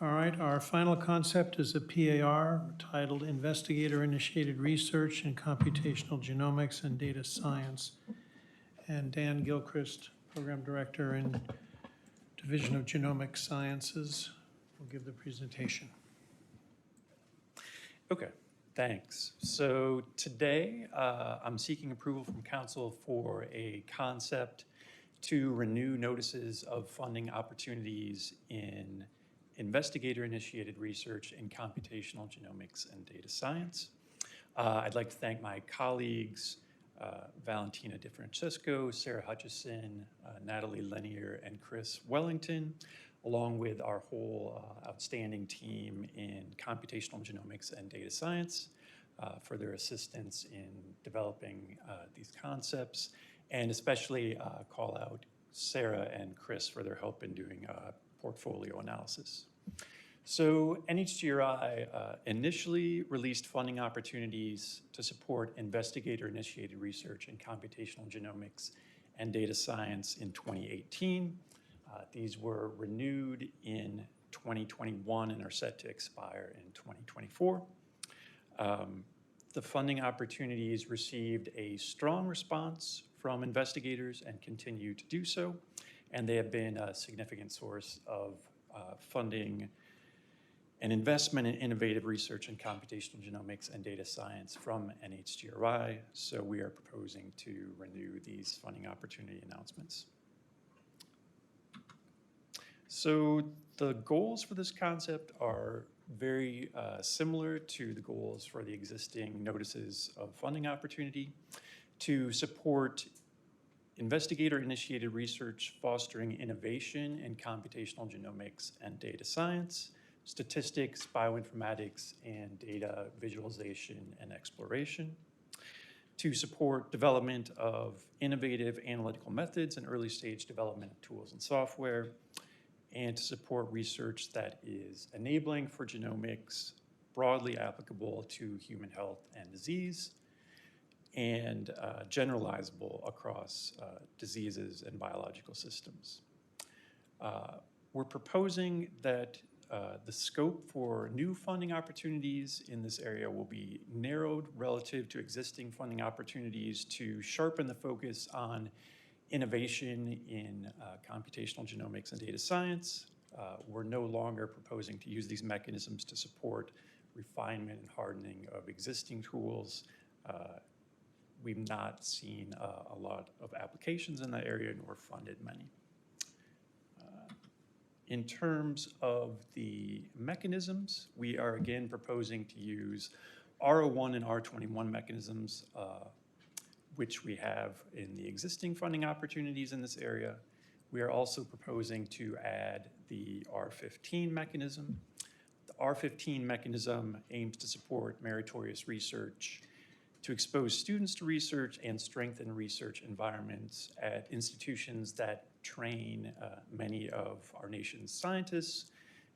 All right, our final concept is a PAR titled Investigator-Initiated Research in Computational Genomics and Data Science. And Dan Gilchrist, Program Director in Division of Genomic Sciences, will give the presentation. Okay, thanks. So today I'm seeking approval from Council for a concept to renew notices of funding opportunities in investigator-initiated research in computational genomics and data science. I'd like to thank my colleagues, Valentina DeFrancesco, Sarah Hutchison, Natalie Lanier, and Chris Wellington, along with our whole outstanding team in computational genomics and data science for their assistance in developing these concepts, and especially call out Sarah and Chris for their help in doing portfolio analysis. So NHGRI initially released funding opportunities to support investigator-initiated research in computational genomics and data science in 2018. These were renewed in 2021 and are set to expire in 2024. The funding opportunities received a strong response from investigators and continue to do so, and they have been a significant source of funding and investment in innovative research in computational genomics and data science from NHGRI, so we are proposing to renew these funding opportunity announcements. So the goals for this concept are very similar to the goals for the existing notices of funding opportunity to support investigator-initiated research fostering innovation in computational genomics and data science, statistics, bioinformatics, and data visualization and exploration, to support development of innovative analytical methods and early stage development of tools and software, and to support research that is enabling for genomics, broadly applicable to human health and disease, and generalizable across diseases and biological systems. We're proposing that the scope for new funding opportunities in this area will be narrowed relative to existing funding opportunities to sharpen the focus on innovation in computational genomics and data science. We're no longer proposing to use these mechanisms to support refinement and hardening of existing tools. We've not seen a lot of applications in that area, nor funded many. In terms of the mechanisms, we are again proposing to use R01 and R21 mechanisms, which we have in the existing funding opportunities in this area. We are also proposing to add the R15 mechanism. The R15 mechanism aims to support meritorious research, to expose students to research and strengthen research environments at institutions that train many of our nation's scientists,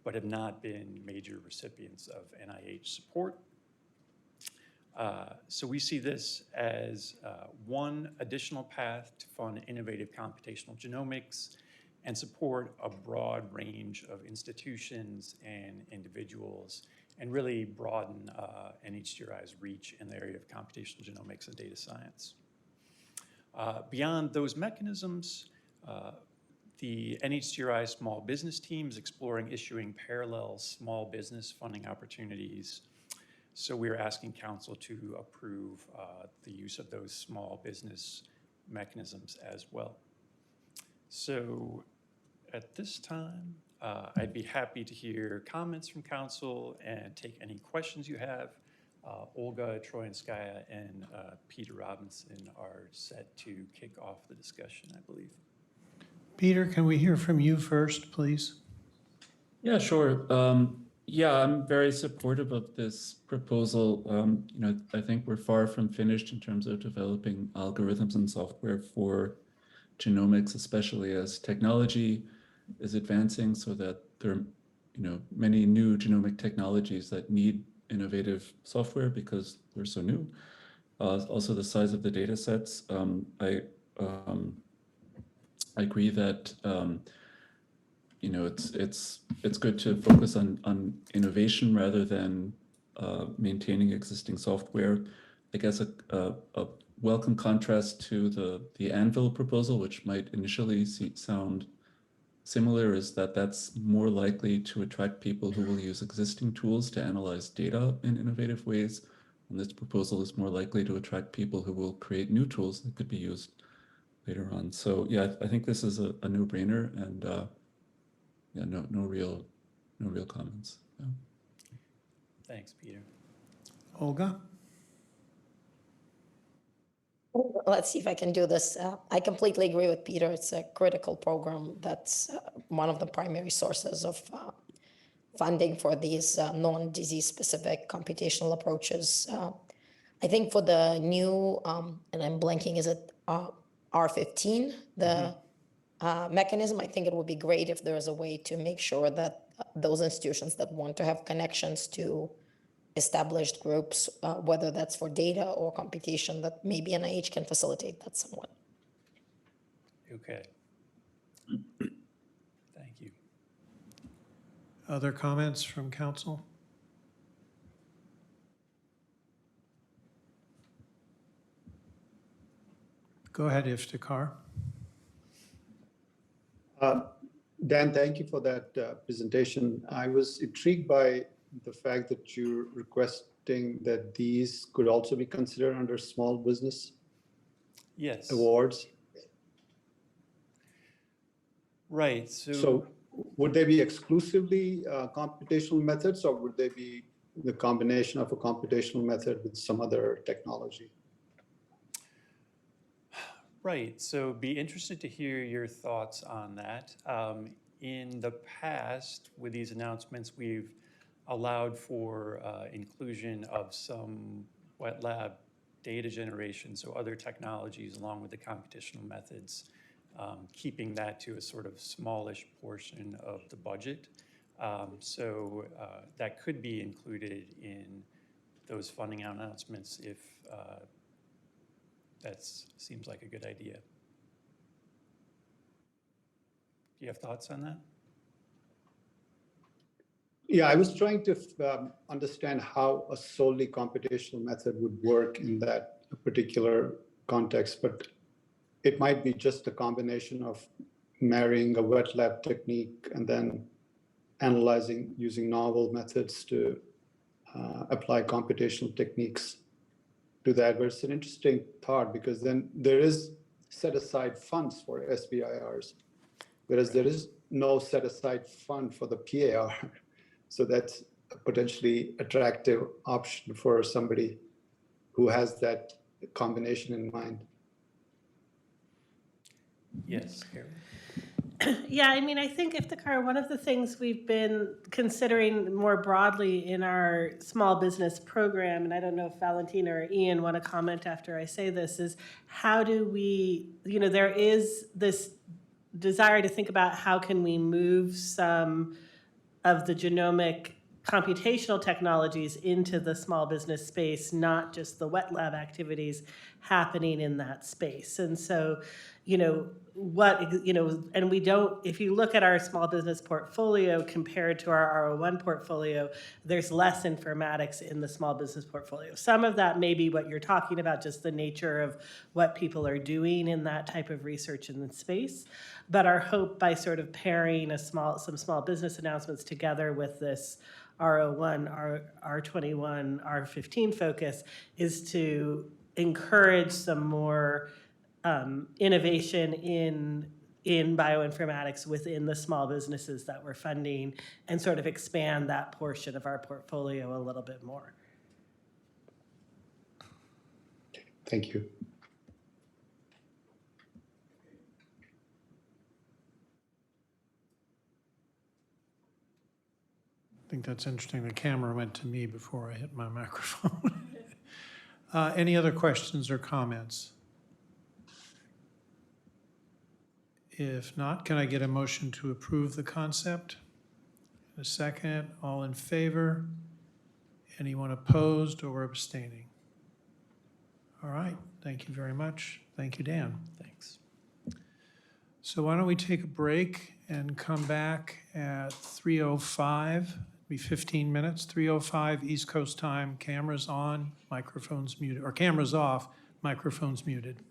but have not been major recipients of NIH support. So we see this as one additional path to fund innovative computational genomics and support a broad range of institutions and individuals, and really broaden NHGRI's reach in the area of computational genomics and data science. Beyond those mechanisms, the NHGRI small business team is exploring issuing parallel small business funding opportunities. So we're asking Council to approve the use of those small business mechanisms as well. So at this time, I'd be happy to hear comments from Council and take any questions you have. Olga Troyanskaya and Peter Robinson are set to kick off the discussion, I believe. Peter, can we hear from you first, please? Yeah, sure. Yeah, I'm very supportive of this proposal. I think we're far from finished in terms of developing algorithms and software for genomics, especially as technology is advancing, so that there are many new genomic technologies that need innovative software because they're so new. Also, the size of the data sets. I agree that it's good to focus on innovation rather than maintaining existing software. I guess a welcome contrast to the Anvil proposal, which might initially sound similar, is that that's more likely to attract people who will use existing tools to analyze data in innovative ways. And this proposal is more likely to attract people who will create new tools that could be used later on. So yeah, I think this is a no-brainer, and yeah, no real comments. Yeah. Thanks, Peter. Olga? Let's see if I can do this. I completely agree with Peter. It's a critical program. That's one of the primary sources of funding for these non-disease specific computational approaches. I think for the new, and I'm blanking, is it R15, the mechanism? I think it would be great if there is a way to make sure that those institutions that want to have connections to established groups, whether that's for data or computation, that maybe NIH can facilitate that somewhat. Okay. Thank you. Other comments from council? Go ahead, Iftikhar. Dan, thank you for that presentation. I was intrigued by the fact that you're requesting that these could also be considered under small business Yes. awards. Right. So would they be exclusively computational methods, or would they be the combination of a computational method with some other technology? Right. So be interested to hear your thoughts on that. In the past, with these announcements, we've allowed for inclusion of some wet lab data generation, so other technologies along with the computational methods, keeping that to a sort of smallish portion of the budget. So that could be included in those funding announcements if that seems like a good idea. Do you have thoughts on that? Yeah, I was trying to understand how a solely computational method would work in that particular context, but it might be just a combination of marrying a wet lab technique and then analyzing using novel methods to apply computational techniques to that. But it's an interesting thought, because then there is set aside funds for SBIRs, whereas there is no set aside fund for the PAR. So that's a potentially attractive option for somebody who has that combination in mind. Yes, Carrie. Yeah, I mean, I think, Iftikhar, one of the things we've been considering more broadly in our small business program, and I don't know if Valentina or Ian want to comment after I say this, is how do we, there is this desire to think about how can we move some of the genomic computational technologies into the small business space, not just the wet lab activities happening in that space. And so, and we don't, if you look at our small business portfolio compared to our R01 portfolio, there's less informatics in the small business portfolio. Some of that may be what you're talking about, just the nature of what people are doing in that type of research in the space. But our hope by sort of pairing some small business announcements together with this R01, R21, R15 focus is to encourage some more innovation in bioinformatics within the small businesses that we're funding, and sort of expand that portion of our portfolio a little bit more. Thank you. I think that's interesting. The camera went to me before I hit my microphone. Any other questions or comments? If not, can I get a motion to approve the concept? A second, all in favor? Anyone opposed or abstaining? All right, thank you very much. Thank you, Dan. Thanks. So why don't we take a break and come back at 3:05, be 15 minutes, 3:05 East Coast time, cameras on, microphones muted, or cameras off, microphones muted.